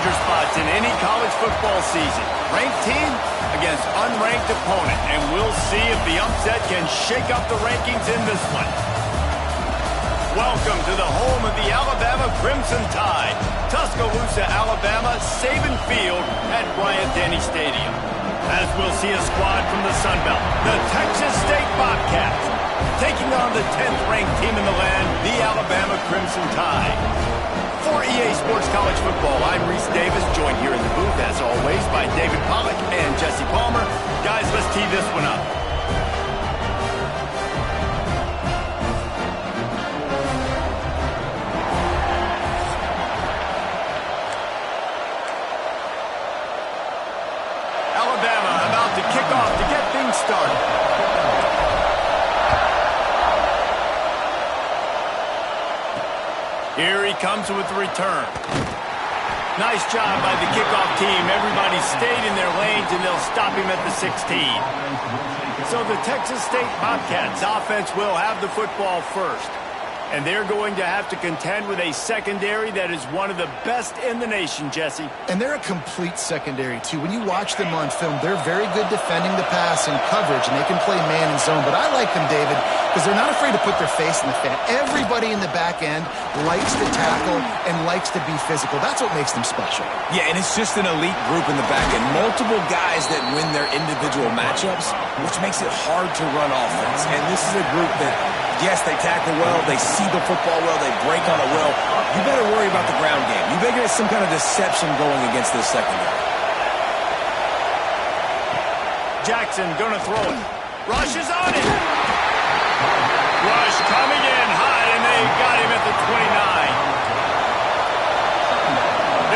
danger spots in any college football season. Ranked team against unranked opponent, and we'll see if the upset can shake up the rankings in this one. Welcome to the home of the Alabama Crimson Tide, Tuscaloosa, Alabama, Saban Field at Bryant-Denny Stadium. As we'll see a squad from the Sun Belt, the Texas State Bobcats, taking on the 10th ranked team in the land, the Alabama Crimson Tide. For EA Sports College Football, I'm Reese Davis, joined here in the booth, as always, by David Pollack and Jesse Palmer. Guys, let's tee this one up. Alabama about to kick off to get things started. Here he comes with the return. Nice job by the kickoff team. Everybody stayed in their lanes, and they'll stop him at the 16. So the Texas State Bobcats offense will have the football first. And they're going to have to contend with a secondary that is one of the best in the nation, Jesse. And they're a complete secondary, too. When you watch them on film, they're very good defending the pass and coverage, and they can play man and zone. But I like them, David, because they're not afraid to put their face in the fan. Everybody in the back end likes to tackle and likes to be physical. That's what makes them special. Yeah, and it's just an elite group in the back end. Multiple guys that win their individual matchups, which makes it hard to run offense. And this is a group that, yes, they tackle well, they see the football well, they break on it well. You better worry about the ground game. You better get some kind of deception going against this secondary. Jackson gonna throw it. Rush is on it. Rush coming in high, and they got him at the 29.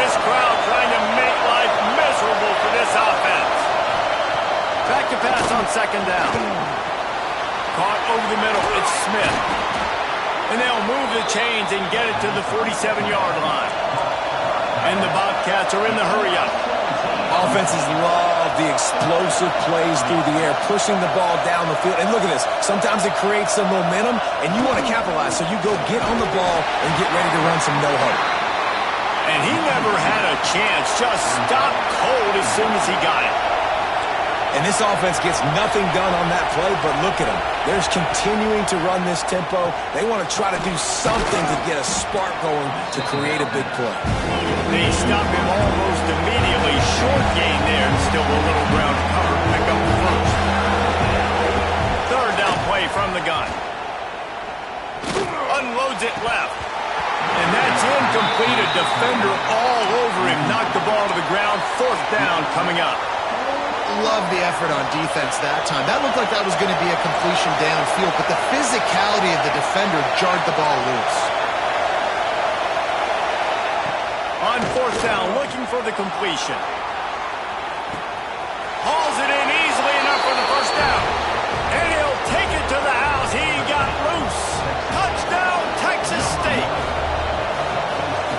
This crowd trying to make life miserable for this offense. Back to pass on second down. Caught over the middle. It's Smith. And they'll move the chains and get it to the 47-yard line. And the Bobcats are in the hurry-up. Offenses love the explosive plays through the air, pushing the ball down the field. And look at this. Sometimes it creates some momentum, and you want to capitalize. So you go get on the ball and get ready to run some no-huddle. And he never had a chance. Just stopped cold as soon as he got it. And this offense gets nothing done on that play, but look at them. They're continuing to run this tempo. They want to try to do something to get a spark going to create a big play. They stop him almost immediately. Short gain there, and still a little ground to cover. Pick up the first. Third down play from the gun. Unloads it left. And that's incomplete. A defender all over him. Knocked the ball to the ground. Fourth down coming up. Love the effort on defense that time. That looked like that was going to be a completion downfield, but the physicality of the defender jarred the ball loose. On fourth down, looking for the completion. Hauls it in easily enough for the first down. And he'll take it to the house. He got loose. Touchdown, Texas State.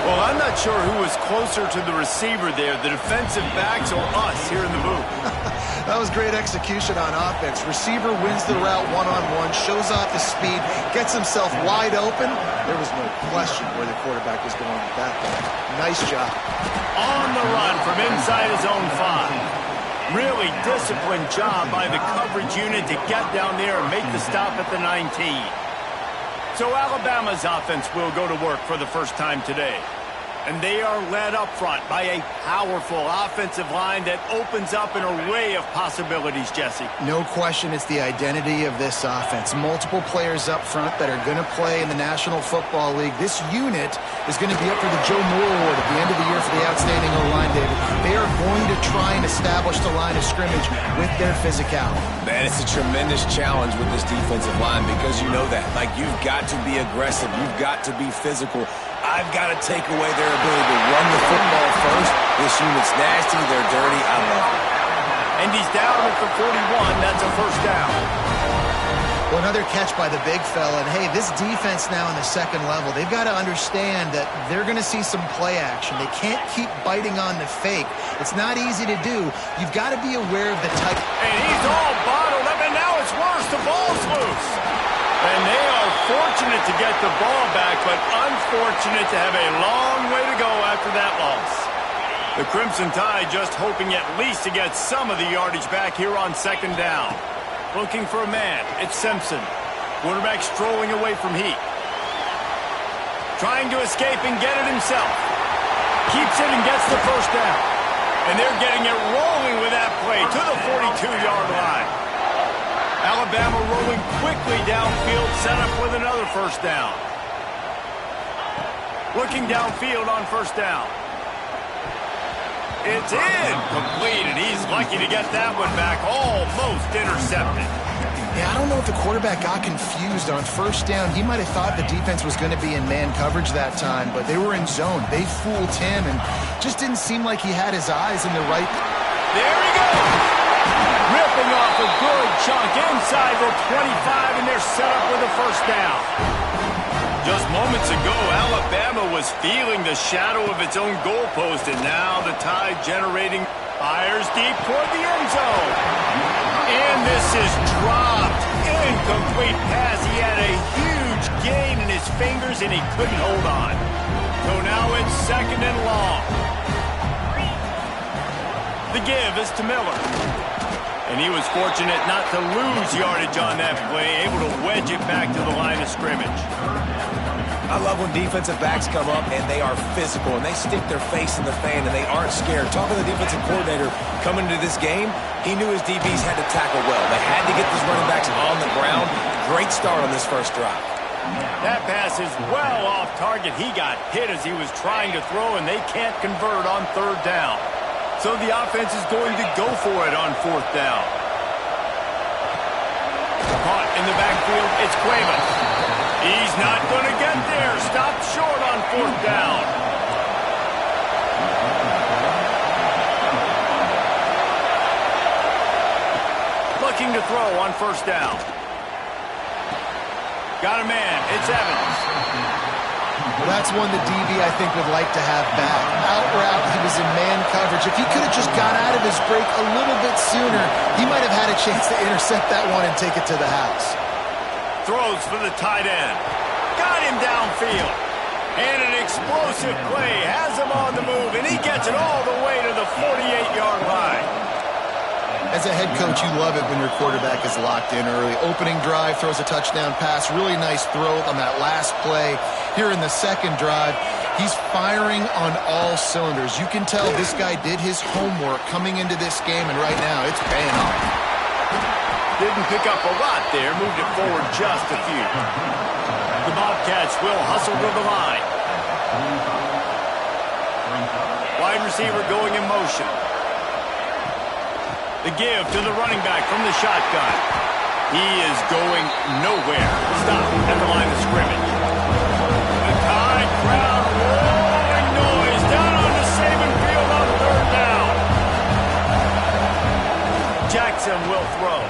Well, I'm not sure who was closer to the receiver there, the defensive backs or us here in the booth. That was great execution on offense. Receiver wins the route one-on-one, shows off his speed, gets himself wide open. There was no question where the quarterback was going with that ball. Nice job. On the run from inside his own 5. Really disciplined job by the coverage unit to get down there and make the stop at the 19. So Alabama's offense will go to work for the first time today. And they are led up front by a powerful offensive line that opens up an array of possibilities, Jesse. No question it's the identity of this offense. Multiple players up front that are going to play in the National Football League. This unit is going to be up for the Joe Moore Award at the end of the year for the outstanding O-line, David. They are going to try and establish the line of scrimmage with their physicality. Man, it's a tremendous challenge with this defensive line because you know that. Like, you've got to be aggressive. You've got to be physical. I've got to take away their ability to run the football first. This unit's nasty. They're dirty. I love it. And he's down at the 41. That's a first down. Well, another catch by the big fella. And, hey, this defense now in the second level, they've got to understand that they're going to see some play action. They can't keep biting on the fake. It's not easy to do. You've got to be aware of the type. And he's all bottled up, and now it's worse. The ball's loose. And they are fortunate to get the ball back, but unfortunate to have a long way to go after that loss. The Crimson Tide just hoping at least to get some of the yardage back here on second down. Looking for a man. It's Simpson. Quarterback strolling away from Heat. Trying to escape and get it himself. Keeps it and gets the first down. And they're getting it rolling with that play to the 42-yard line. Alabama rolling quickly downfield, set up with another first down. Looking downfield on first down. It's incomplete, and he's lucky to get that one back. Almost intercepted. Yeah, I don't know if the quarterback got confused on first down. He might have thought the defense was going to be in man coverage that time, but they were in zone. They fooled him, and just didn't seem like he had his eyes in the right. There he goes! Ripping off a good chunk inside the 25, and they're set up with a first down. Just moments ago, Alabama was feeling the shadow of its own goalpost, and now the Tide generating fires deep toward the end zone. And this is dropped. Incomplete pass. He had a huge gain in his fingers, and he couldn't hold on. So now it's second and long. The give is to Miller. And he was fortunate not to lose yardage on that play, able to wedge it back to the line of scrimmage. I love when defensive backs come up and they are physical and they stick their face in the fan and they aren't scared. Talking to the defensive coordinator coming into this game, he knew his DBs had to tackle well. They had to get these running backs on the ground. Great start on this first drive. That pass is well off target. He got hit as he was trying to throw, and they can't convert on third down. So the offense is going to go for it on fourth down. Caught in the backfield, it's Cuevas. He's not going to get there. Stopped short on fourth down. Looking to throw on first down. Got a man. It's Evans. Well, that's one the DB, I think, would like to have back. Out route, he was in man coverage. If he could have just got out of his break a little bit sooner, he might have had a chance to intercept that one and take it to the house. Throws for the tight end. Got him downfield. And an explosive play. Has him on the move, and he gets it all the way to the 48-yard line. As a head coach, you love it when your quarterback is locked in early. Opening drive, throws a touchdown pass. Really nice throw on that last play. Here in the second drive, he's firing on all cylinders. You can tell this guy did his homework coming into this game, and right now it's paying off. Didn't pick up a lot there. Moved it forward just a few. The Bobcats will hustle to the line. Wide receiver going in motion. The give to the running back from the shotgun. He is going nowhere. Stop at the line of scrimmage. The Tide crowd rolling noise down on the Saban field on third down. Jackson will throw.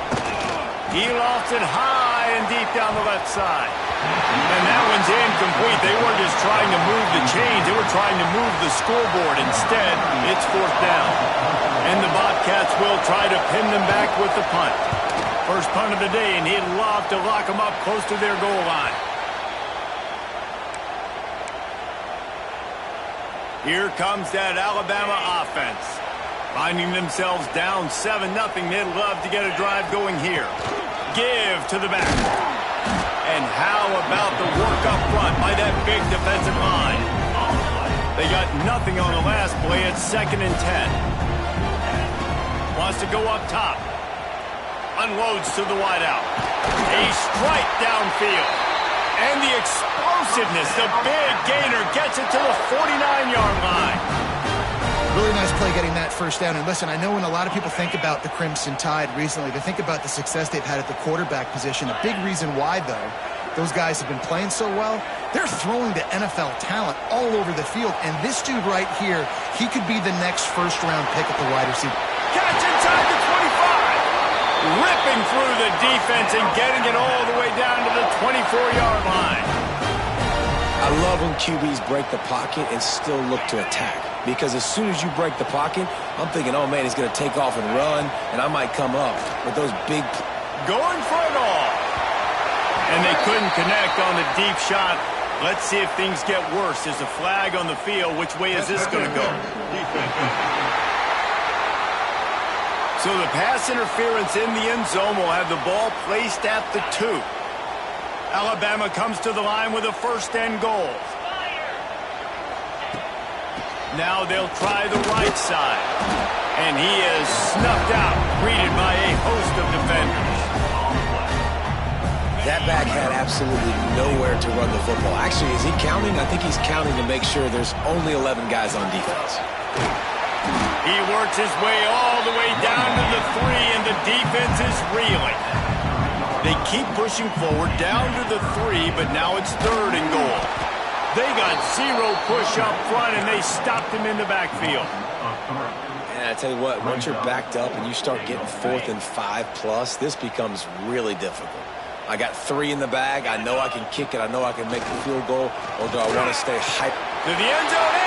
He lofts it high and deep down the left side. And that one's incomplete. They weren't just trying to move the chains. They were trying to move the scoreboard. Instead, it's fourth down. And the Bobcats will try to pin them back with the punt. First punt of the day, and he'd love to lock them up close to their goal line. Here comes that Alabama offense. Finding themselves down 7-0, they'd love to get a drive going here. Give to the back. And how about the work up front by that big defensive line? They got nothing on the last play. It's 2nd and 10. Wants to go up top. Unloads to the wideout. A strike downfield. And the explosiveness, the big gainer gets it to the 49-yard line. Really nice play getting that first down. And listen, I know when a lot of people think about the Crimson Tide recently, they think about the success they've had at the quarterback position. A big reason why, though, those guys have been playing so well, they're throwing to NFL talent all over the field. And this dude right here, he could be the next first-round pick at the wide receiver. Catch inside the 25. Ripping through the defense and getting it all the way down to the 24-yard line. I love when QBs break the pocket and still look to attack. Because as soon as you break the pocket, I'm thinking, oh, man, he's going to take off and run, and I might come up with those big... Going for it all. And they couldn't connect on the deep shot Let's see if things get worse. There's a flag on the field. Which way is this going to go? So the pass interference in the end zone will have the ball placed at the 2. Alabama comes to the line with a first and goal. Now they'll try the right side. And he is snuffed out, greeted by a host of defenders. That back had absolutely nowhere to run the football. Actually, is he counting? I think he's counting to make sure there's only 11 guys on defense. He works his way all the way down to the 3, and the defense is reeling. They keep pushing forward down to the 3, but now it's 3rd and goal. They got 0 push up front, and they stopped him in the backfield. And I tell you what, once you're backed up and you start getting 4th and 5+, this becomes really difficult. I got 3 in the bag. I know I can kick it. I know I can make the field goal. Or do I want to stay hyped? To the end zone.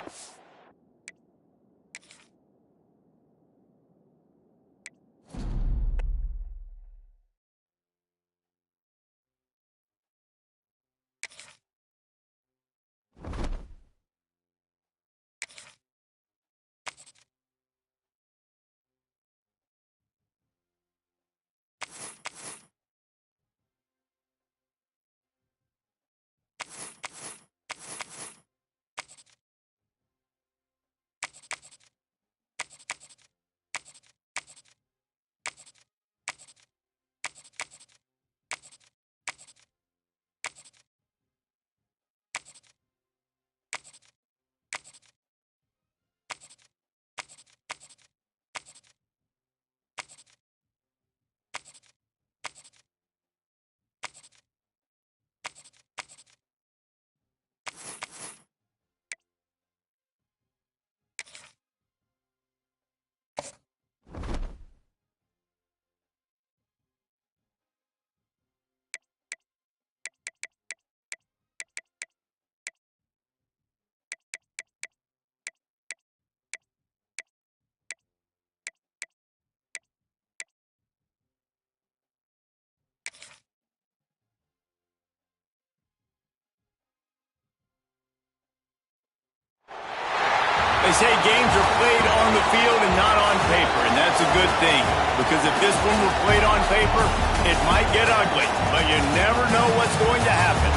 They say games are played on the field and not on paper, and that's a good thing. Because if this one were played on paper, it might get ugly, but you never know what's going to happen.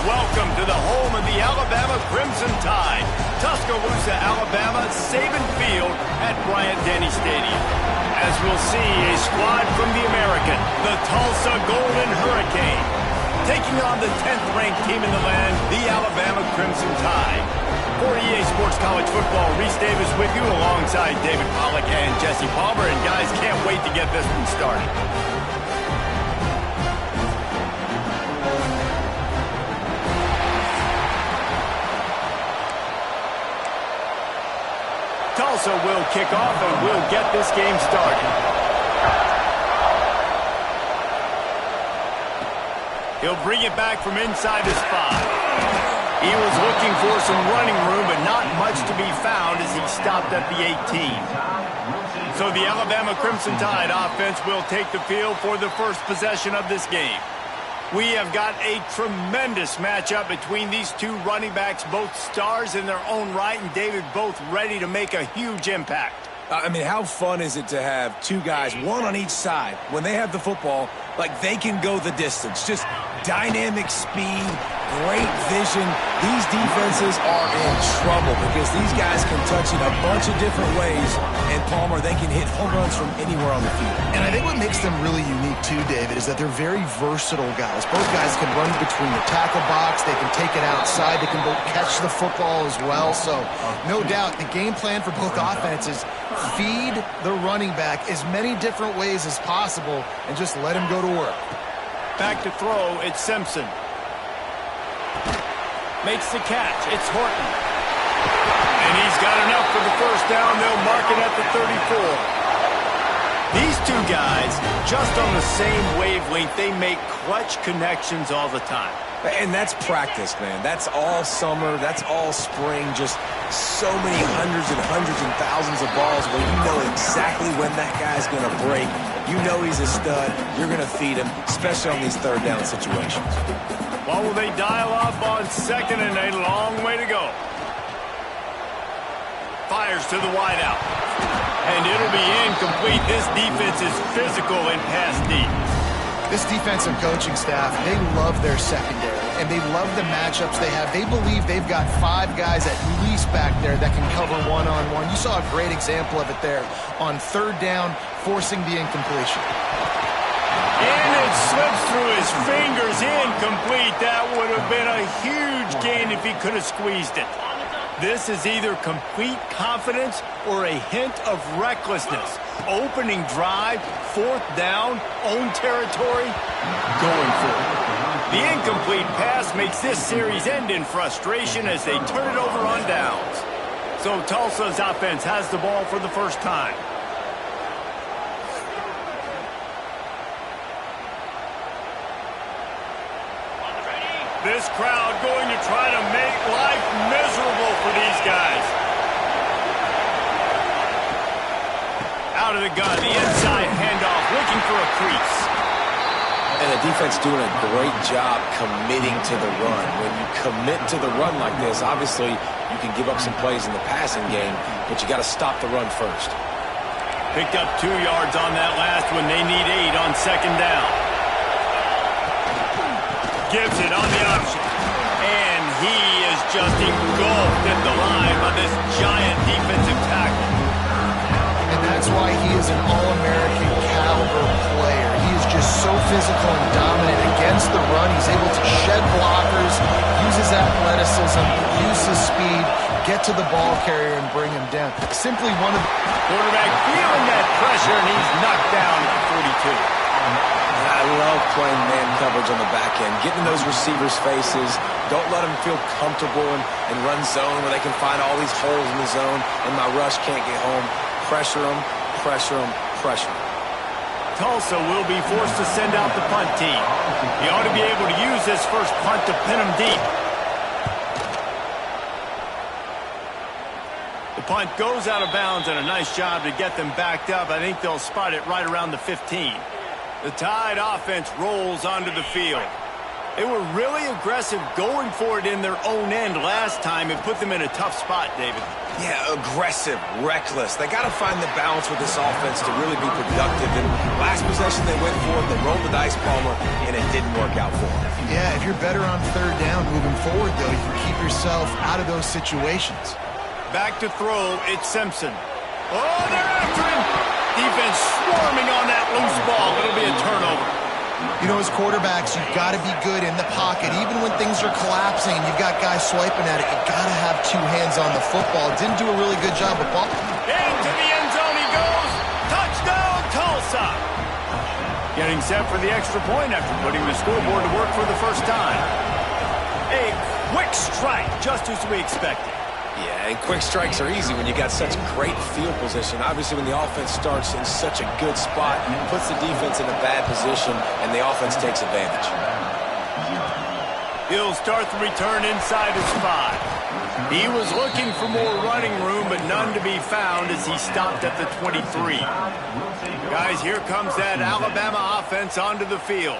Welcome to the home of the Alabama Crimson Tide, Tuscaloosa, Alabama, Saban Field at Bryant-Denny Stadium. As we'll see, a squad from the American, the Tulsa Golden Hurricane, taking on the 10th-ranked team in the land, the Alabama Crimson Tide. For EA Sports College Football, Reese Davis with you alongside David Pollack and Jesse Palmer. And guys, can't wait to get this one started. Tulsa will kick off and we'll get this game started. He'll bring it back from inside his 5. He was looking for some running room, but not much to be found as he stopped at the 18. So the Alabama Crimson Tide offense will take the field for the first possession of this game. We have got a tremendous matchup between these 2 running backs, both stars in their own right, and David, both ready to make a huge impact. I mean, how fun is it to have 2 guys, one on each side, when they have the football, like they can go the distance. Just dynamic speed, great vision. These defenses are in trouble because these guys can touch it a bunch of different ways. And, Palmer, they can hit home runs from anywhere on the field. And I think what makes them really unique, too, David, is that they're very versatile guys. Both guys can run between the tackle box. They can take it outside. They can both catch the football as well. So, no doubt, the game plan for both offenses, feed the running back as many different ways as possible and just let him go to work. Back to throw, it's Simpson. Makes the catch, it's Horton. And he's got enough for the first down. They'll mark it at the 34. These 2 guys, just on the same wavelength, they make clutch connections all the time. And that's practice, man. That's all summer. That's all spring. Just so many hundreds and thousands of balls where you know exactly when that guy's going to break. You know he's a stud. You're going to feed him, especially on these 3rd down situations. What will they dial up on second and a long way to go? Fires to the wideout. And it'll be incomplete. This defense is physical and pass deep. This defensive coaching staff, they love their secondary, and they love the matchups they have. They believe they've got 5 guys at least back there that can cover one-on-one. You saw a great example of it there on third down, forcing the incompletion. And it slips through his fingers, incomplete. That would have been a huge gain if he could have squeezed it. This is either complete confidence or a hint of recklessness. Opening drive, fourth down, own territory, going for it. The incomplete pass makes this series end in frustration as they turn it over on downs. So Tulsa's offense has the ball for the first time. This crowd going to try to make life miserable for these guys. Out of the gun, the inside handoff, looking for a crease. And the defense doing a great job committing to the run. When you commit to the run like this, obviously you can give up some plays in the passing game, but you got to stop the run first. Picked up 2 yards on that last one. They need 8 on second down. Gives it on the option. And he is just engulfed at the line by this giant defensive tackle. And that's why he is an All-American caliber player. He is just so physical and dominant against the run. He's able to shed blockers, use his athleticism, use his speed, get to the ball carrier and bring him down. Simply one of the... Quarterback feeling that pressure, and he's knocked down at the 42. I love playing man coverage on the back end, getting in those receivers' faces. Don't let them feel comfortable and run zone where they can find all these holes in the zone and my rush can't get home. Pressure them, pressure them, pressure them. Tulsa will be forced to send out the punt team. He ought to be able to use this first punt to pin him deep. The punt goes out of bounds, and a nice job to get them backed up. I think they'll spot it right around the 15. The Tide offense rolls onto the field. They were really aggressive going for it in their own end last time and put them in a tough spot, David. Yeah, aggressive, reckless. They got to find the balance with this offense to really be productive. And last possession they went for it, they rolled the dice, Palmer, and it didn't work out for them. Yeah, if you're better on third down moving forward, though, you can keep yourself out of those situations. Back to throw, it's Simpson. Oh, they're after him! Defense swarming on that loose ball. It'll be a turnover. You know, as quarterbacks, you've got to be good in the pocket. Even when things are collapsing and you've got guys swiping at it, you've got to have 2 hands on the football. Didn't do a really good job of ball. Into the end zone he goes. Touchdown, Tulsa. Getting set for the extra point after putting the scoreboard to work for the first time. A quick strike, just as we expected. Yeah, and quick strikes are easy when you got such great field position. Obviously, when the offense starts in such a good spot, puts the defense in a bad position, and the offense takes advantage. He'll start the return inside his 5. He was looking for more running room, but none to be found as he stopped at the 23. Guys, here comes that Alabama offense onto the field.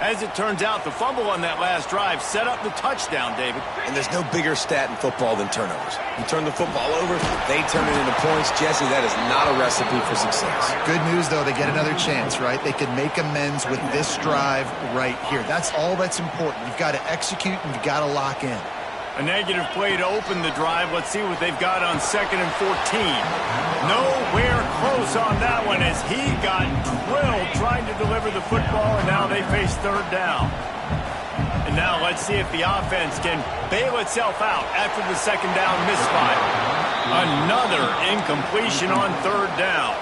As it turns out, the fumble on that last drive set up the touchdown, David. And there's no bigger stat in football than turnovers. You turn the football over, they turn it into points. Jesse, that is not a recipe for success. Good news, though, they get another chance, right? They can make amends with this drive right here. That's all that's important. You've got to execute and you've got to lock in. A negative play to open the drive. Let's see what they've got on 2nd and 14. Nowhere close on that one as he got drilled trying to deliver the football, and now they face third down. And now let's see if the offense can bail itself out after the second down misfire. Another incompletion on third down.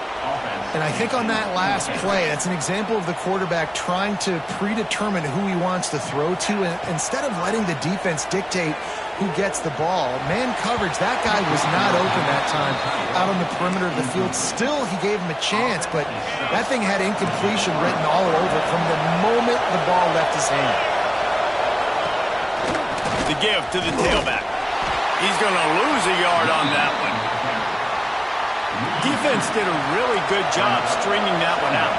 And I think on that last play, that's an example of the quarterback trying to predetermine who he wants to throw to, and instead of letting the defense dictate who gets the ball. Man coverage, that guy was not open that time out on the perimeter of the field. Still, he gave him a chance, but that thing had incompletion written all over it from the moment the ball left his hand. The give to the tailback. He's going to lose a yard on that one. Defense did a really good job stringing that one out.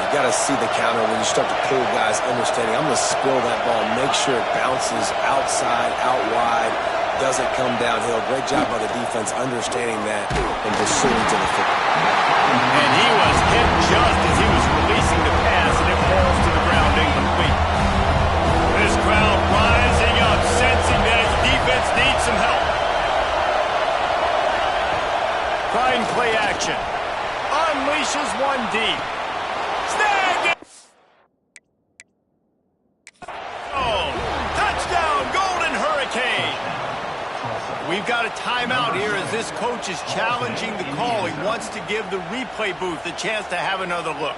You've got to see the counter when you start to pull guys understanding, I'm going to spill that ball, make sure it bounces outside, out wide, doesn't come downhill. Great job by the defense understanding that and pursuing to the football. And he was hit just as he was releasing the pass, and it falls to the ground incomplete. This crowd rising up, sensing that his defense needs some help. Trying play action. Unleashes one deep. Snagged it! Oh, touchdown, Golden Hurricane! We've got a timeout here as this coach is challenging the call. He wants to give the replay booth a chance to have another look.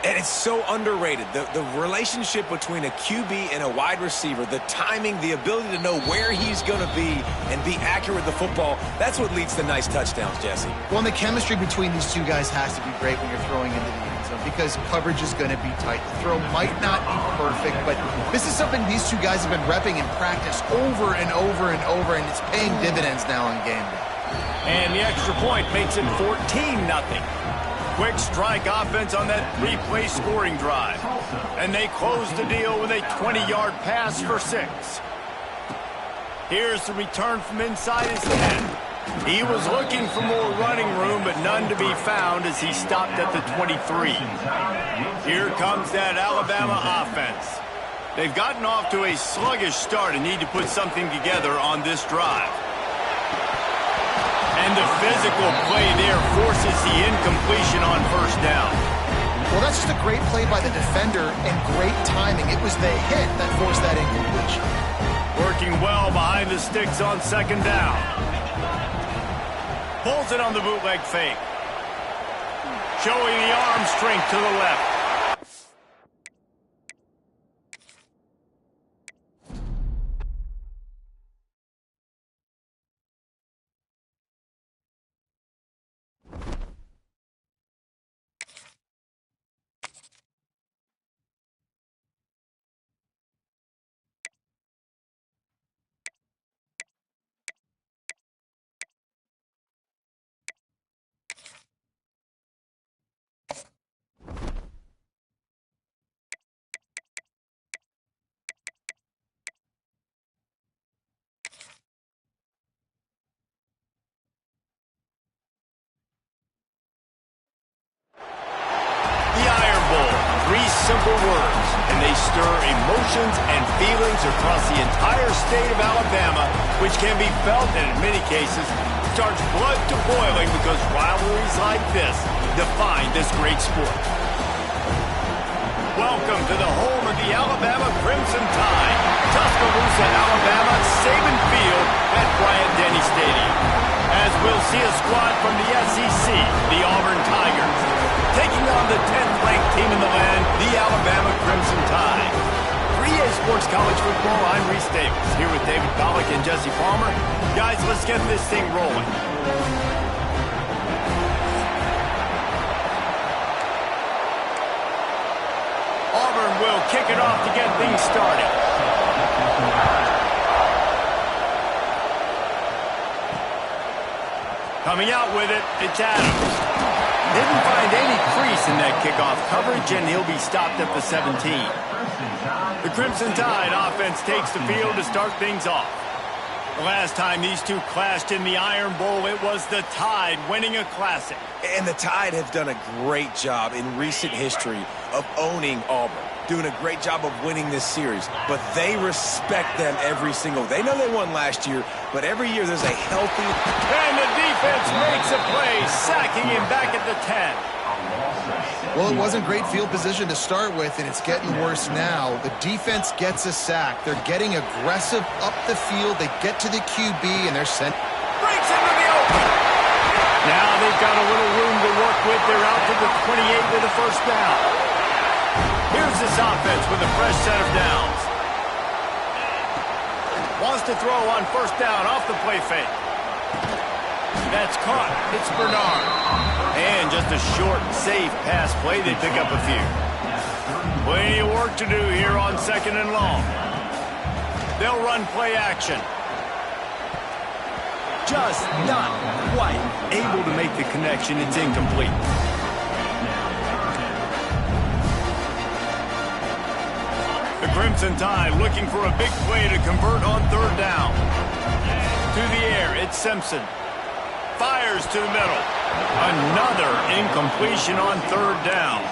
And it's so underrated. The relationship between a QB and a wide receiver, the timing, the ability to know where he's going to be and be accurate with the football, that's what leads to nice touchdowns, Jesse. Well, and the chemistry between these two guys has to be great when you're throwing into the end zone because coverage is going to be tight. The throw might not be perfect, but this is something these two guys have been repping in practice over and over and over, and it's paying dividends now on game day. And the extra point makes it 14-0. Quick strike offense on that replay scoring drive. And they close the deal with a 20-yard pass for 6. Here's the return from inside his 10. He was looking for more running room, but none to be found as he stopped at the 23. Here comes that Alabama offense. They've gotten off to a sluggish start and need to put something together on this drive. And the physical play there forces the incompletion on first down. Well, that's just a great play by the defender and great timing. It was the hit that forced that incompletion. Working well behind the sticks on second down. Pulls it on the bootleg fake. Showing the arm strength to the left. Simple words, and they stir emotions and feelings across the entire state of Alabama, which can be felt and in many cases starts blood to boiling because rivalries like this define this great sport. Welcome to the home of the Alabama Crimson Tide, Tuscaloosa, Alabama, Saban Field at Bryant-Denny Stadium. As we'll see a squad from the SEC, the Auburn Tigers, taking on the 10th-ranked team in the land, the Alabama Crimson Tide. For EA Sports College Football, I'm Reese Davis, here with David Pollack and Jesse Palmer. Guys, let's get this thing rolling. Auburn will kick it off to get things started. Coming out with it, it's Adams. Didn't find any crease in that kickoff coverage, and he'll be stopped at the 17. The Crimson Tide offense takes the field to start things off. The last time these two clashed in the Iron Bowl, it was the Tide winning a classic. And the Tide have done a great job in recent history of owning Auburn, doing a great job of winning this series. But they respect them every single. They know they won last year, but every year there's a healthy. And the defense makes a play, sacking him back at the 10. Well, it wasn't great field position to start with, and it's getting worse now. The defense gets a sack. They're getting aggressive up the field. They get to the QB, and they're sent. Breaks into the open. Now they've got a little room to work with. They're out to the 28 with a first down. Here's this offense with a fresh set of downs. Wants to throw on first down off the play fake. That's caught. It's Bernard. And just a short, safe pass play. They pick up a few. Plenty of work to do here on second and long. They'll run play action. Just not quite able to make the connection. It's incomplete. Crimson Tide looking for a big play to convert on third down. To the air, it's Simpson. Fires to the middle. Another incompletion on third down.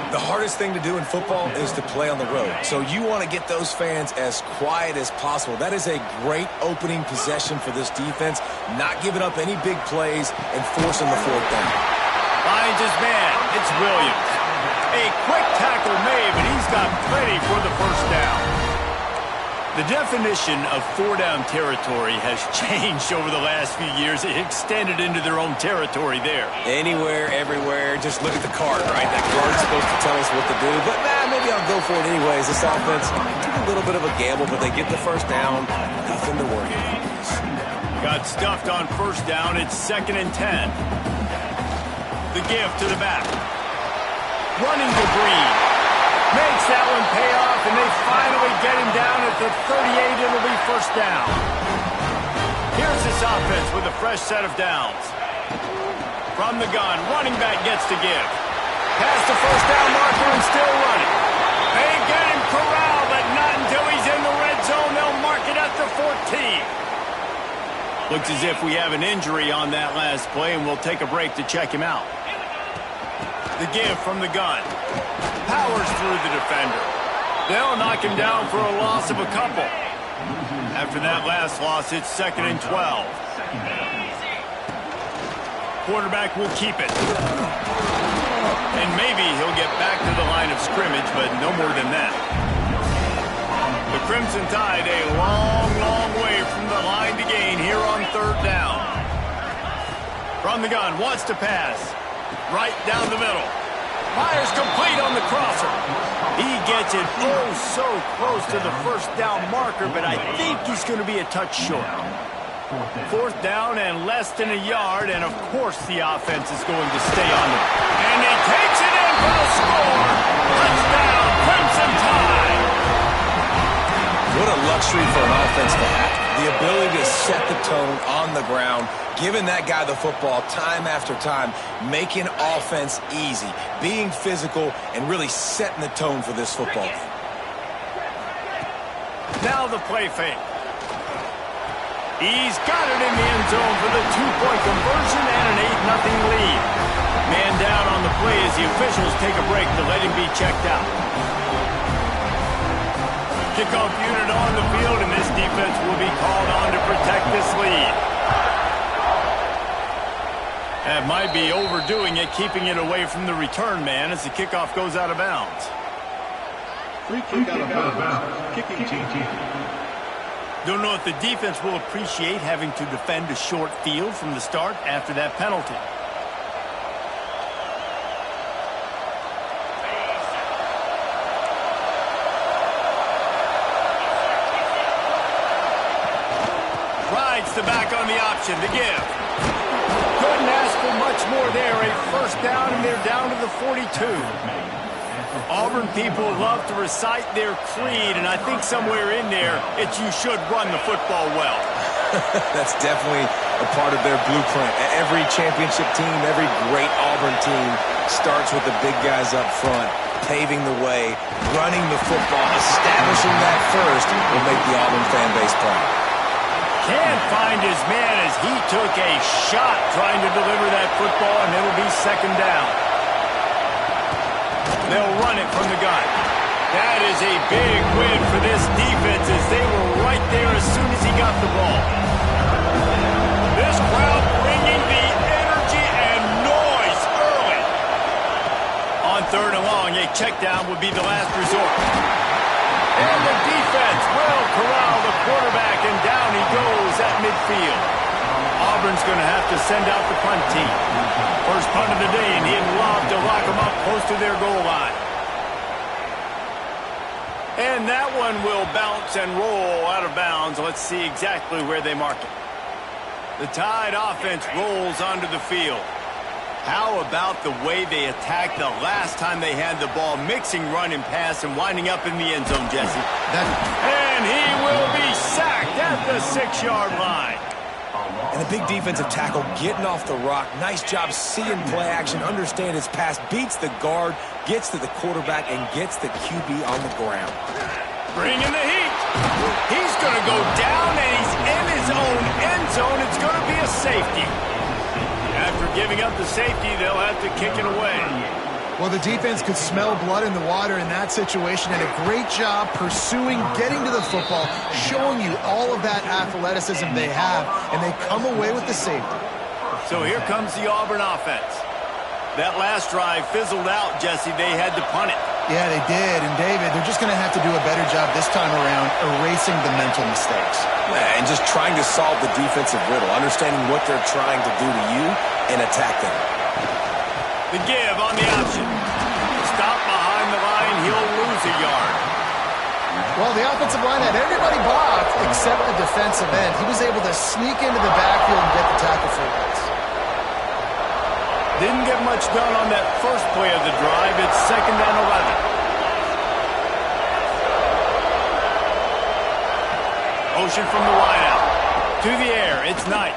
The hardest thing to do in football is to play on the road. So you want to get those fans as quiet as possible. That is a great opening possession for this defense. Not giving up any big plays and forcing the fourth down. Finds his man. It's Williams. A quick tackle made, but he's got plenty for the first down. The definition of four-down territory has changed over the last few years. It extended into their own territory there. Anywhere, everywhere. Just look at the card, right? That card's supposed to tell us what to do. But maybe I'll go for it anyways. This offense took a little bit of a gamble, but they get the first down. Nothing to worry about. Got stuffed on first down. It's 2nd and 10. The give to the back. Running to Green. Makes that one pay off, and they finally get him down at the 38. It'll be first down. Here's this offense with a fresh set of downs. From the gun, running back gets to give. Past the first down marker and still running. They get him corralled, but not until he's in the red zone. They'll mark it at the 14. Looks as if we have an injury on that last play, and we'll take a break to check him out. The give from the gun. Powers through the defender. They'll knock him down for a loss of a couple. After that last loss, it's 2nd and 12. Quarterback will keep it. And maybe he'll get back to the line of scrimmage, but no more than that. The Crimson Tide a long, long way from the line to gain here on third down. From the gun, wants to pass. Right down the middle. Fires complete on the crosser. He gets it so close to the first down marker, but I think he's going to be a touch short. Fourth down and less than a yard, and of course the offense is going to stay on it. And he takes it in for the score. Touchdown, Crimson Tide. What a luxury for an offense to have. The ability to set the tone on the ground, giving that guy the football time after time, making offense easy, being physical, and really setting the tone for this football game. Now the play fake. He's got it in the end zone for the two-point conversion and an 8-0 lead. Man down on the play as the officials take a break to let him be checked out. Kickoff unit on the field, and this defense will be called on to protect this lead. That might be overdoing it, keeping it away from the return man as the kickoff goes out of bounds. Free kick out of bounds. Kicking team. Don't know if the defense will appreciate having to defend a short field from the start after that penalty. Rides the back on the option to give. Couldn't ask for much more there. A first down, and they're down to the 42. Auburn people love to recite their creed, and I think somewhere in there, it's you should run the football well. That's definitely a part of their blueprint. Every championship team, every great Auburn team starts with the big guys up front, paving the way, running the football, establishing that first will make the Auburn fan base proud. Can't find his man as he took a shot trying to deliver that football, and it'll be second down. They'll run it from the gun. That is a big win for this defense as they were right there as soon as he got the ball. This crowd bringing the energy and noise early. On third and long, a check down would be the last resort. And the defense will corral the quarterback, and down he goes at midfield. Auburn's going to have to send out the punt team. First punt of the day, and he'd love to lock them up close to their goal line. And that one will bounce and roll out of bounds. Let's see exactly where they mark it. The Tide offense rolls onto the field. How about the way they attacked the last time they had the ball, mixing run and pass and winding up in the end zone, Jesse? And he will be sacked at the 6-yard line. And a big defensive tackle getting off the rock. Nice job seeing play action, understand his pass, beats the guard, gets to the quarterback, and gets the QB on the ground. Bringing the heat. He's going to go down, and he's in his own end zone. It's going to be a safety. After giving up the safety, they'll have to kick it away. Well, the defense could smell blood in the water in that situation, and a great job pursuing, getting to the football, showing you all of that athleticism they have, and they come away with the safety. So here comes the Auburn offense. That last drive fizzled out, Jesse. They had to punt it. Yeah, they did. And, David, they're just going to have to do a better job this time around erasing the mental mistakes. And just trying to solve the defensive riddle, understanding what they're trying to do to you and attack them. The give on the option. Stop behind the line. He'll lose a yard. Well, the offensive line had everybody blocked except the defensive end. He was able to sneak into the backfield and get the tackle for once. Didn't get much done on that first play of the drive. It's 2nd and 11. Motion from the wideout. To the air. It's Knight.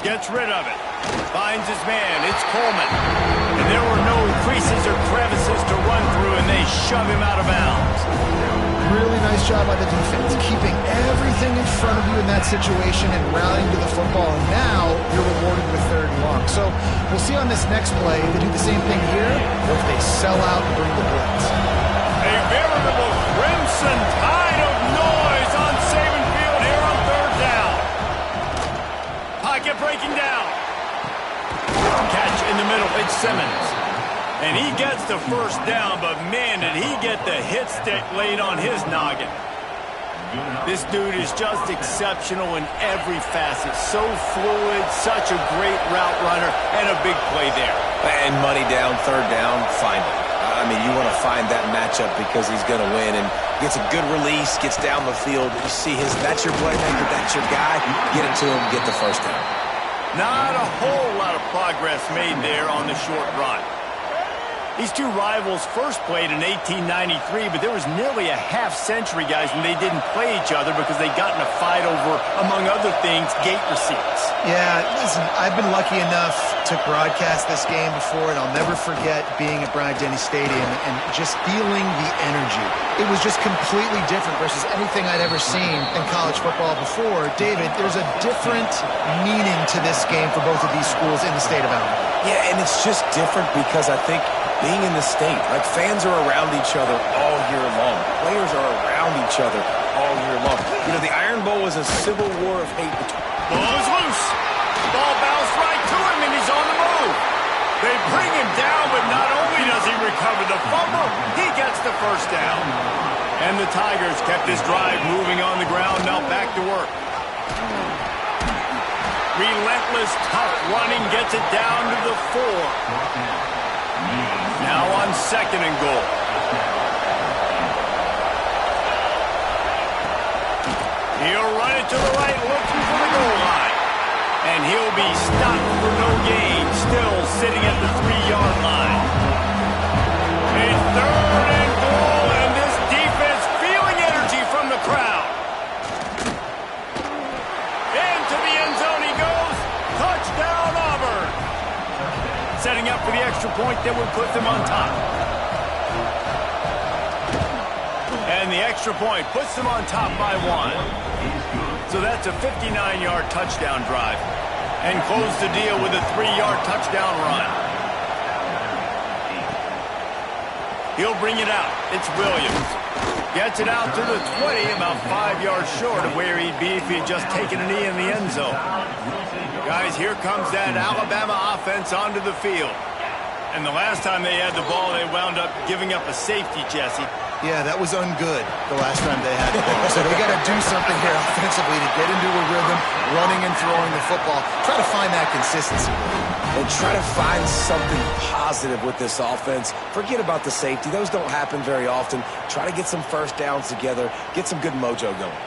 Gets rid of it. Finds his man. It's Coleman. And there were no creases or crevices to run through, and they shove him out of bounds. Really nice job by the defense, keeping everything in front of you in that situation and rallying to the football. And now you're rewarded with 3rd and long. So we'll see on this next play if they do the same thing here or if they sell out and bring the blitz. A veritable crimson tide of noise on Saban Field here on 3rd down. Pocket breaking down. Catch in the middle. It's Simmons. And he gets the first down, but man, did he get the hit stick laid on his noggin. This dude is just exceptional in every facet. So fluid, such a great route runner, and a big play there. And money down, 3rd down, find him. I mean, you want to find that matchup because he's going to win and gets a good release, gets down the field. You see that's your playmaker, that's your guy. Get it to him, get the first down. Not a whole lot of progress made there on the short run. These two rivals first played in 1893, but there was nearly a half-century, guys, when they didn't play each other because they got in a fight over, among other things, gate receipts. Yeah, listen, I've been lucky enough to broadcast this game before, and I'll never forget being at Bryant-Denny Stadium and just feeling the energy. It was just completely different versus anything I'd ever seen in college football before. David, there's a different meaning to this game for both of these schools in the state of Alabama. Yeah, and it's just different because I think being in the state, like fans are around each other all year long. Players are around each other all year long. You know, the Iron Bowl was a civil war of hate. Ball is loose. Ball bounced right to him, and he's on the move. They bring him down, but not only does he recover the fumble, he gets the first down. And the Tigers kept this drive moving on the ground, now back to work. Relentless, tough running gets it down to the 4. Now on 2nd and goal. He'll run it to the right, looking for the goal line. And he'll be stopped for no gain, still sitting at the 3-yard line. A 3rd and goal, and this defense feeling energy from the crowd. Into the end zone he goes. Touchdown, Auburn. Setting up for the extra point that would put them on top. And the extra point puts them on top by 1. So that's a 59-yard touchdown drive. And close the deal with a 3-yard touchdown run. He'll bring it out. It's Williams. Gets it out to the 20, about 5 yards short of where he'd be if he'd just taken a knee in the end zone. Guys, here comes that Alabama offense onto the field. And the last time they had the ball, they wound up giving up a safety, Jesse. Yeah, that was ungood the last time they had the ball. So they got to do something here offensively to get into a rhythm, running and throwing the football. Try to find that consistency. And try to find something positive with this offense. Forget about the safety. Those don't happen very often. Try to get some first downs together. Get some good mojo going.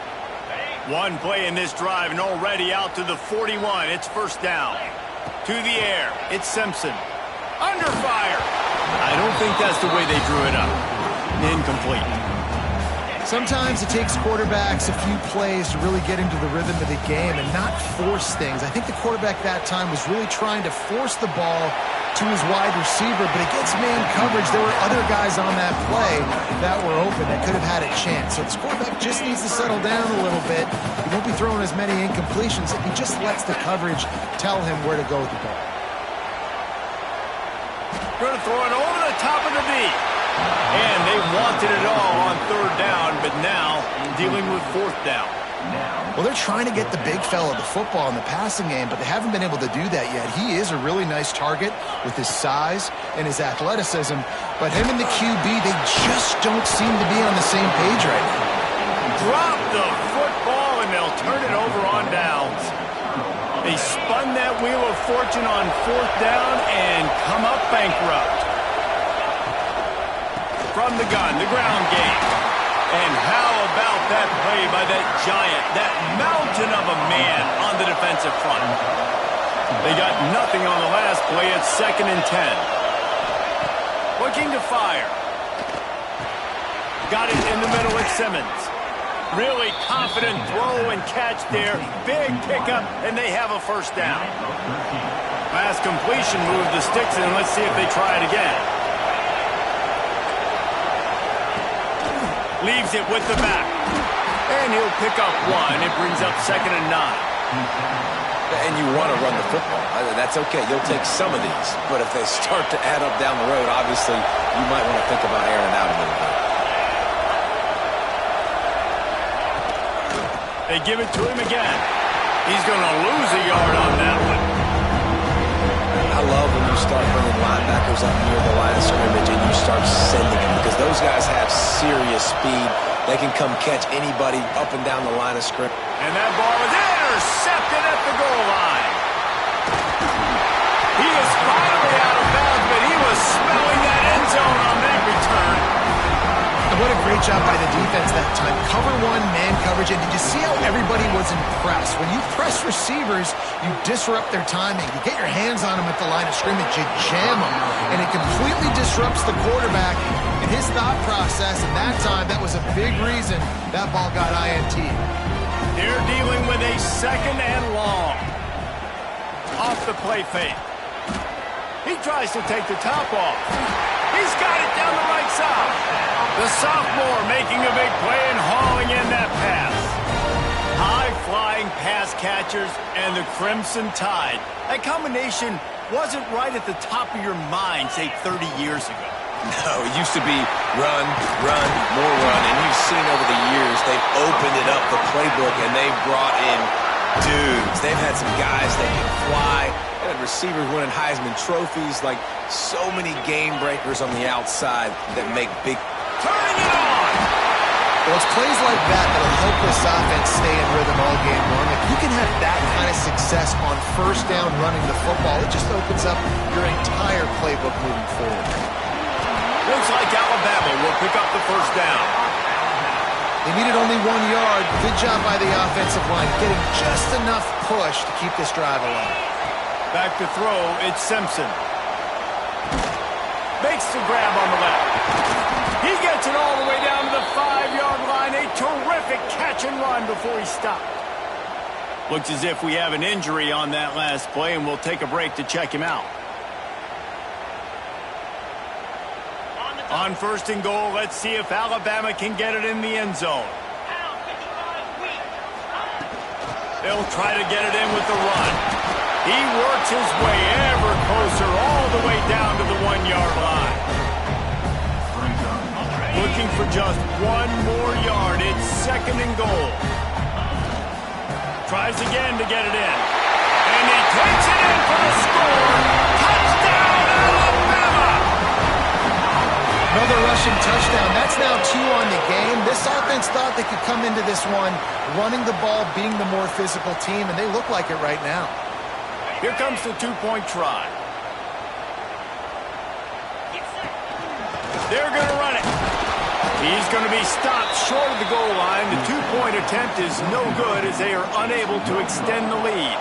One play in this drive and already out to the 41. It's first down. To the air. It's Simpson. Under fire. I don't think that's the way they drew it up. Incomplete. Sometimes it takes quarterbacks a few plays to really get into the rhythm of the game and not force things. I think the quarterback that time was really trying to force the ball to his wide receiver, but against man coverage, there were other guys on that play that were open that could have had a chance. So this quarterback just needs to settle down a little bit. He won't be throwing as many incompletions if he just lets the coverage tell him where to go with the ball. Going to throw it over the top of the knee. And they wanted it all on third down, but now dealing with fourth down. Well, they're trying to get the big fella the football in the passing game, but they haven't been able to do that yet. He is a really nice target with his size and his athleticism, but him and the QB, they just don't seem to be on the same page right now. Drop the football, and they'll turn it over on downs. They spun that wheel of fortune on fourth down and come up bankrupt. From the gun, the ground game. And how about that play by that giant, that mountain of a man on the defensive front? They got nothing on the last play. It's 2nd and 10. Looking to fire. Got it in the middle with Simmons. Really confident throw and catch there. Big pickup, and they have a first down. Pass completion, move the sticks, and let's see if they try it again. Leaves it with the back. And he'll pick up one. It brings up 2nd and 9. And you want to run the football. That's okay. You'll take some of these. But if they start to add up down the road, obviously, you might want to think about airing out a little bit. They give it to him again. He's going to lose a yard on that one. I love when you start bringing linebackers up near the line of scrimmage and you start sending them because those guys have serious speed. They can come catch anybody up and down the line of scrimmage. And that ball is intercepted at the goal line. He is finally out of bounds, but he was smelling that end zone on that return. And what a great job by the defense that time. Cover one, man coverage, and did you see how everybody was impressed? When you press receivers, you disrupt their timing. You get your hands on them at the line of scrimmage, you jam them, and it completely disrupts the quarterback and his thought process, and that time, that was a big reason that ball got INT. They're dealing with a 2nd and long. Off the play fake. He tries to take the top off. He's got it down the right side. The sophomore making a big play and hauling in that pass. High-flying pass catchers and the Crimson Tide. That combination wasn't right at the top of your mind, say, 30 years ago. No, it used to be run, run, more run. And you've seen over the years, they've opened it up, the playbook, and they've brought in dudes. They've had some guys that can fly. They had receivers winning Heisman trophies, like so many game breakers on the outside that make big. Turning it on! Well, it's plays like that that'll help this offense stay in rhythm all game long. If you can have that kind of success on first down running the football, it just opens up your entire playbook moving forward. Looks like Alabama will pick up the first down. They needed only 1 yard. Good job by the offensive line, getting just enough push to keep this drive alive. Back to throw, it's Simpson. Makes the grab on the left. He gets it all the way down to the 5-yard line. A terrific catch and run before he stopped. Looks as if we have an injury on that last play, and we'll take a break to check him out. On 1st and goal, let's see if Alabama can get it in the end zone. They'll try to get it in with the run. He works his way ever closer all the way down to the 1-yard line. Looking for just 1 more yard. It's 2nd and goal. Tries again to get it in. And he takes it in for the score. Touchdown, Alabama! Another rushing touchdown. That's now 2 on the game. This offense thought they could come into this one running the ball, being the more physical team, and they look like it right now. Here comes the 2-point try. They're going to run it. He's going to be stopped short of the goal line. The 2-point attempt is no good as they are unable to extend the lead.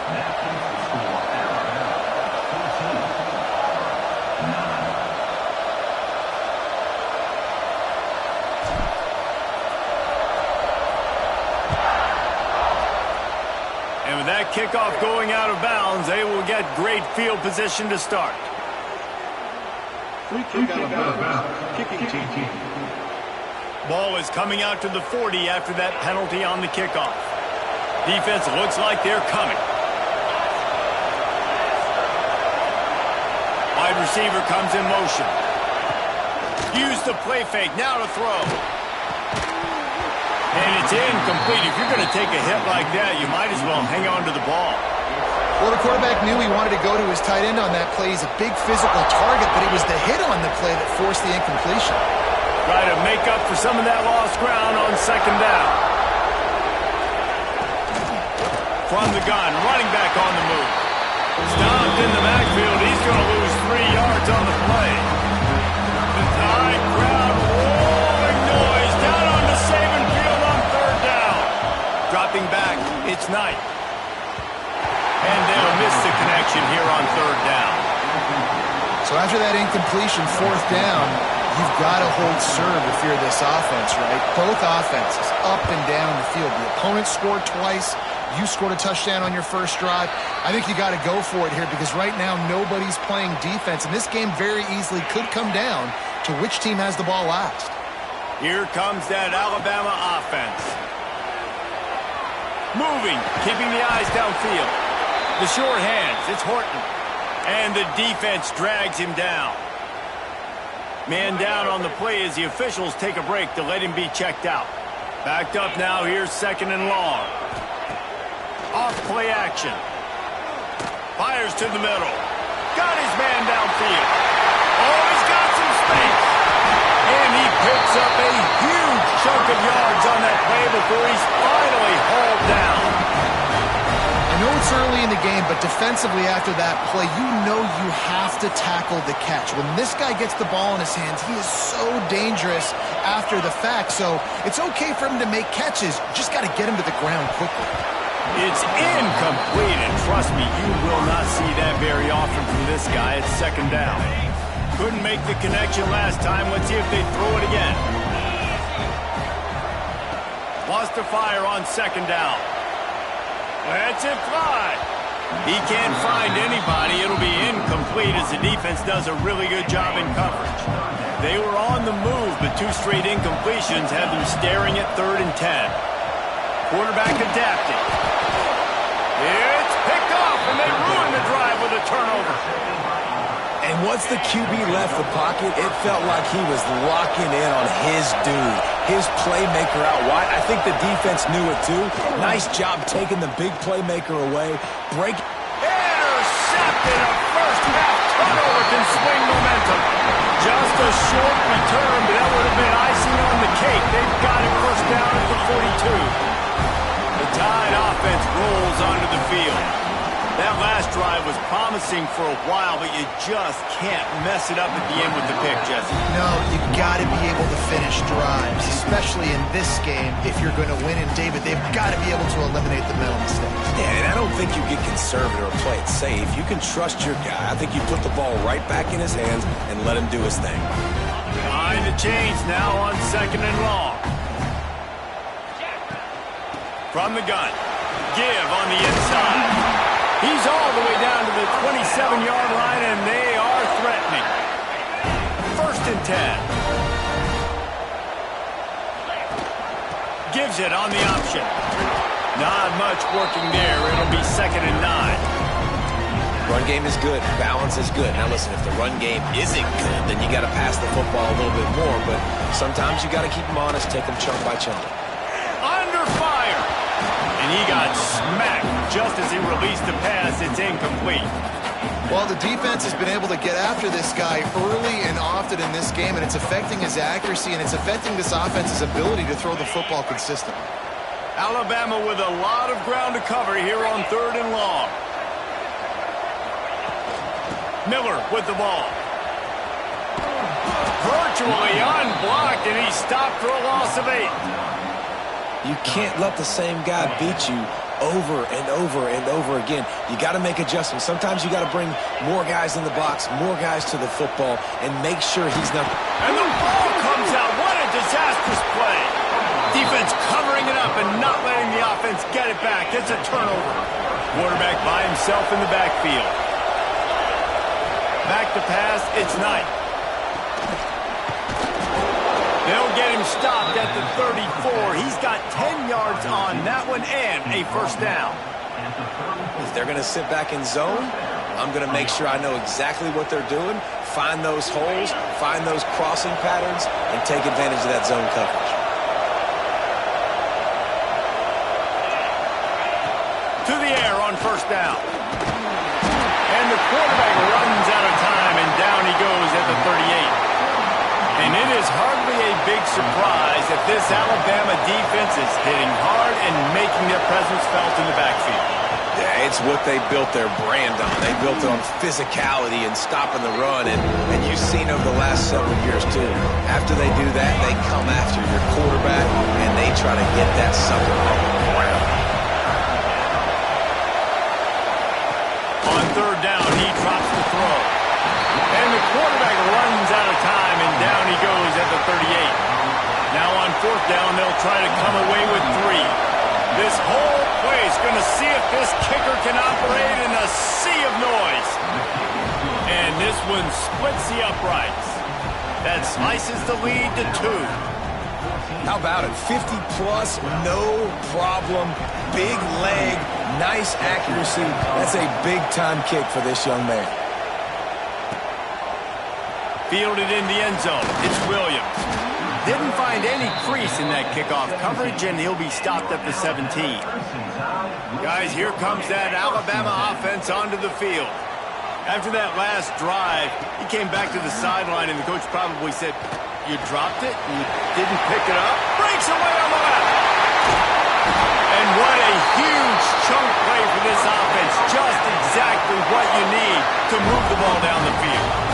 And with that kickoff going out of bounds, they will get great field position to start. Free kick out of bounds. Kicking team. Ball is coming out to the 40 after that penalty on the kickoff. Defense looks like they're coming. Wide receiver comes in motion. Use the play fake, now to throw. And it's incomplete. If you're going to take a hit like that, you might as well hang on to the ball. Well, the quarterback knew he wanted to go to his tight end on that play. He's a big physical target, but it was the hit on the play that forced the incompletion. Try to make up for some of that lost ground on second down. From the gun, running back on the move. Stopped in the backfield. He's going to lose 3 yards on the play. The Tide crowd roaring noise down on the Saban field on third down. Dropping back, it's Knight. And they'll miss the connection here on third down. So after that incompletion, fourth down, you've got to hold serve if you're this offense, right? Both offenses up and down the field. The opponent scored twice. You scored a touchdown on your first drive. I think you got to go for it here because right now nobody's playing defense, and this game very easily could come down to which team has the ball last. Here comes that Alabama offense. Moving, keeping the eyes downfield. The short hands, it's Horton. And the defense drags him down. Man down on the play as the officials take a break to let him be checked out. Backed up now, here's second and long. Off play action. Fires to the middle. Got his man downfield. Oh, he's got some space. And he picks up a huge chunk of yards on that play before he's finally hauled down. I know it's early in the game, but defensively after that play, you know you have to tackle the catch. When this guy gets the ball in his hands, he is so dangerous after the fact. So it's okay for him to make catches. You just got to get him to the ground quickly. It's incomplete, and trust me, you will not see that very often from this guy. It's second down. Couldn't make the connection last time. Let's see if they throw it again. Wants to fire on second down. Lets it fly. He can't find anybody. It'll be incomplete as the defense does a really good job in coverage. They were on the move, but 2 straight incompletions have them staring at 3rd and 10. Quarterback adapting. It's picked off, and they ruin the drive with a turnover. And once the QB left the pocket, it felt like he was locking in on his dude, his playmaker out wide. I think the defense knew it too. Nice job taking the big playmaker away. Intercepted. A first-half turnover can swing momentum. Just a short return, but that would have been icing on the cake. They've got it first down at the 42. The Tide offense rolls onto the field. That last drive was promising for a while, but you just can't mess it up at the end with the pick, Jesse. No, you got to be able to finish drives, especially in this game if you're going to win. And David, they've got to be able to eliminate the mental mistakes. Yeah, and I don't think you get conservative or play it safe. You can trust your guy. I think you put the ball right back in his hands and let him do his thing. Behind the chains now on second and long. From the gun. Give on the inside. He's all the way down to the 27-yard line, and they are threatening. 1st and 10. Gives it on the option. Not much working there. It'll be 2nd and 9. Run game is good. Balance is good. Now listen, if the run game isn't good, then you got to pass the football a little bit more. But sometimes you got to keep them honest, take them chunk by chunk. Under fire. And he got smacked just as he released the pass. It's incomplete. Well, the defense has been able to get after this guy early and often in this game, and it's affecting his accuracy, and it's affecting this offense's ability to throw the football consistently. Alabama with a lot of ground to cover here on 3rd and long. Miller with the ball. Virtually unblocked, and he's stopped for a loss of 8. You can't let the same guy beat you over and over and over again. You got to make adjustments. Sometimes you got to bring more guys in the box, more guys to the football, and make sure he's not. And the ball comes out. What a disastrous play. Defense covering it up and not letting the offense get it back. It's a turnover. Quarterback by himself in the backfield. Back to pass, it's Knight. They'll get him stopped at the 34. He's got 10 yards on that one and a first down. If they're going to sit back in zone, I'm going to make sure I know exactly what they're doing, find those holes, find those crossing patterns, and take advantage of that zone coverage. To the air on first down. And the quarterback runs out of time, and down he goes at the 38. And it is hardly a big surprise that this Alabama defense is hitting hard and making their presence felt in the backfield. Yeah, it's what they built their brand on. They built it on physicality and stopping the run, and you've seen over the last several years, too. After they do that, they come after your quarterback, and they try to get that sucker on the ground. On third down, he drops the throw. And the quarterback runs out of time, and down he goes at the 38. Now on fourth down, they'll try to come away with 3. This whole play is going to see if this kicker can operate in a sea of noise. And this one splits the uprights. That slices the lead to 2. How about it? 50-plus, no problem. Big leg, nice accuracy. That's a big-time kick for this young man. Fielded in the end zone. It's Williams. Didn't find any crease in that kickoff coverage, and he'll be stopped at the 17. Guys, here comes that Alabama offense onto the field. After that last drive, he came back to the sideline, and the coach probably said, "You dropped it? You didn't pick it up?" Breaks away on the left. And what a huge chunk play for this offense. Just exactly what you need to move the ball down the field.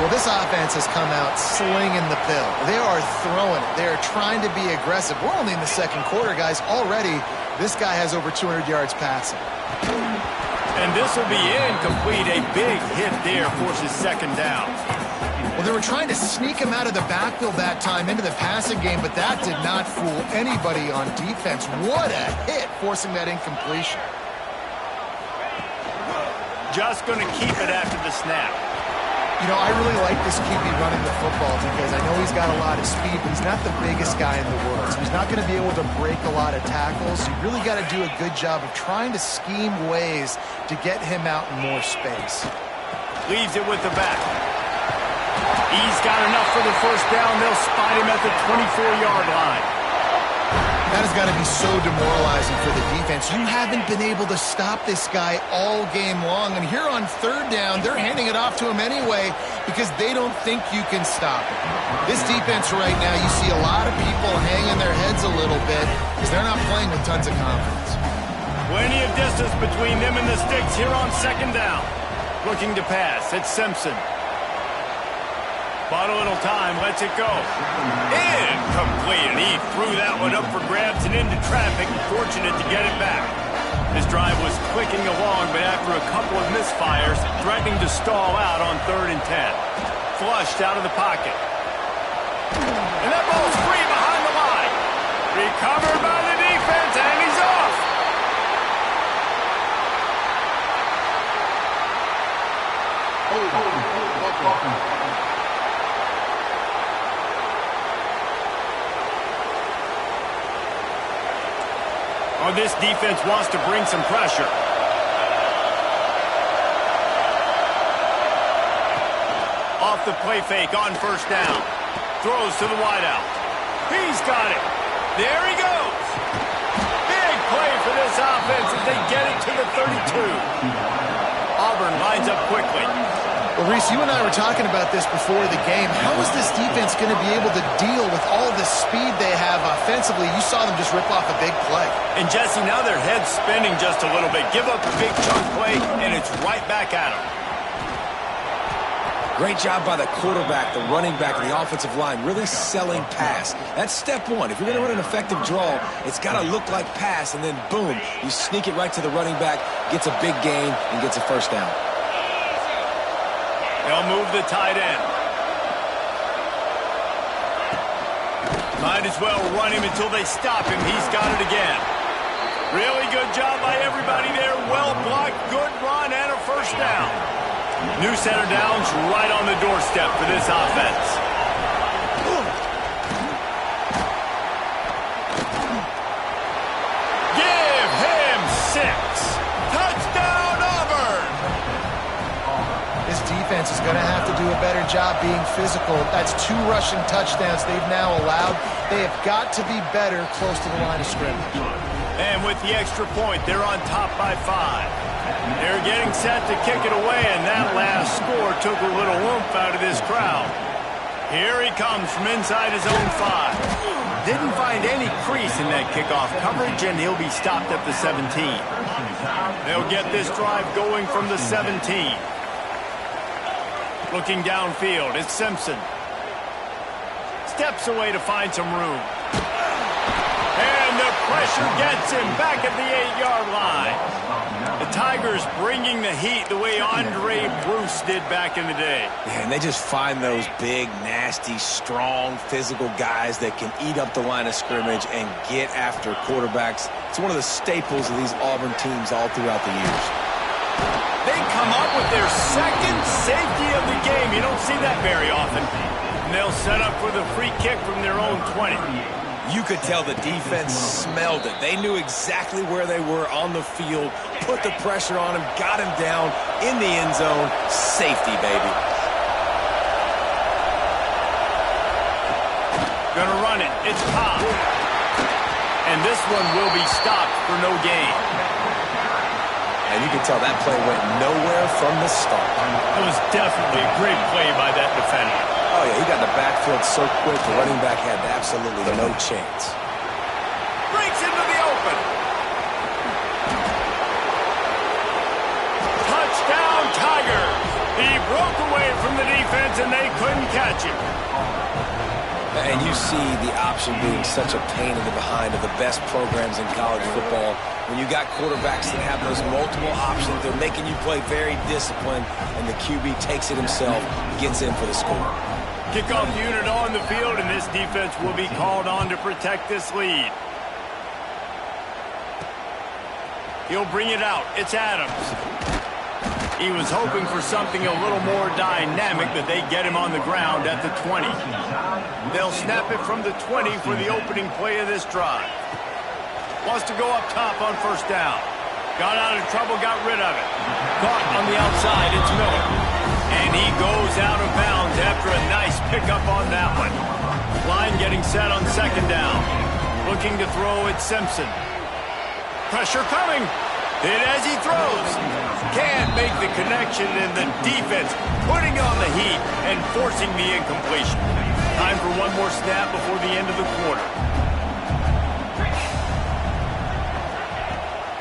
Well, this offense has come out slinging the pill. They are throwing it. They are trying to be aggressive. We're only in the second quarter, guys. Already, this guy has over 200 yards passing. And this will be incomplete. A big hit there forces second down. Well, they were trying to sneak him out of the backfield that time into the passing game, but that did not fool anybody on defense. What a hit, forcing that incompletion. Just going to keep it after the snap. You know, I really like this QB running the football because I know he's got a lot of speed, but he's not the biggest guy in the world. So he's not going to be able to break a lot of tackles. So you really got to do a good job of trying to scheme ways to get him out in more space. Leaves it with the back. He's got enough for the first down. They'll spot him at the 24-yard line. That has got to be so demoralizing for the defense. You haven't been able to stop this guy all game long. And here on third down, they're handing it off to him anyway because they don't think you can stop him. This defense right now, you see a lot of people hanging their heads a little bit because they're not playing with tons of confidence. Plenty of distance between them and the sticks here on second down. Looking to pass. It's Simpson. Bought a little time, lets it go. Incomplete, and he threw that one up for grabs and into traffic. Fortunate to get it back. His drive was clicking along, but after a couple of misfires, threatening to stall out on 3rd and 10. Flushed out of the pocket. And that ball's free behind the line. Recovered by the defense, and he's off. Oh, this defense wants to bring some pressure. Off the play fake on first down. Throws to the wideout. He's got it. There he goes. Big play for this offense as they get it to the 32. Auburn lines up quickly. Well, Reese, you and I were talking about this before the game. How is this defense going to be able to deal with all the speed they have offensively? You saw them just rip off a big play. And, Jesse, now their head's spinning just a little bit. Give up a big chunk play, and it's right back at them. Great job by the quarterback, the running back, and the offensive line, really selling pass. That's step one. If you're going to run an effective draw, it's got to look like pass, and then, boom, you sneak it right to the running back, gets a big gain, and gets a first down. They'll move the tight end. Might as well run him until they stop him. He's got it again. Really good job by everybody there. Well blocked, good run, and a first down. New center downs right on the doorstep for this offense. going to have to do a better job being physical. That's 2 rushing touchdowns they've now allowed. They have got to be better close to the line of scrimmage. And with the extra point, they're on top by 5. They're getting set to kick it away, and that last score took a little oomph out of this crowd. Here he comes from inside his own 5. Didn't find any crease in that kickoff coverage, and he'll be stopped at the 17. They'll get this drive going from the 17. Looking downfield, it's Simpson. Steps away to find some room. And the pressure gets him back at the 8-yard line. The Tigers bringing the heat the way Andre Bruce did back in the day. Yeah, and they just find those big, nasty, strong, physical guys that can eat up the line of scrimmage and get after quarterbacks. It's one of the staples of these Auburn teams all throughout the years. They come up with their second safety of the game. You don't see that very often. And they'll set up for the free kick from their own 20. You could tell the defense smelled it. They knew exactly where they were on the field, put the pressure on him, got him down in the end zone. Safety, baby. Gonna run it. It's Cobb. And this one will be stopped for no gain. And you can tell that play went nowhere from the start. It was definitely a great play by that defender. Oh, yeah, he got the backfield so quick, the running back had absolutely no chance. Breaks into the open. Touchdown, Tiger. He broke away from the defense, and they couldn't catch him. And you see the option being such a pain in the behind of the best programs in college football. When you got quarterbacks that have those multiple options, they're making you play very disciplined, and the QB takes it himself, gets in for the score. Kickoff unit on the field, and this defense will be called on to protect this lead. He'll bring it out. It's Adams. He was hoping for something a little more dynamic, but they get him on the ground at the 20. They'll snap it from the 20 for the opening play of this drive. Wants to go up top on first down. Got out of trouble, got rid of it. Caught on the outside, it's Miller. And he goes out of bounds after a nice pickup on that one. Line getting set on second down. Looking to throw, it's Simpson. Pressure coming. Hit as he throws. Can't make the connection, and the defense putting on the heat and forcing the incompletion. Time for one more snap before the end of the quarter.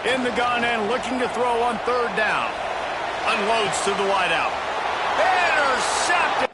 In the gun and looking to throw on third down. Unloads to the wideout. Intercepted.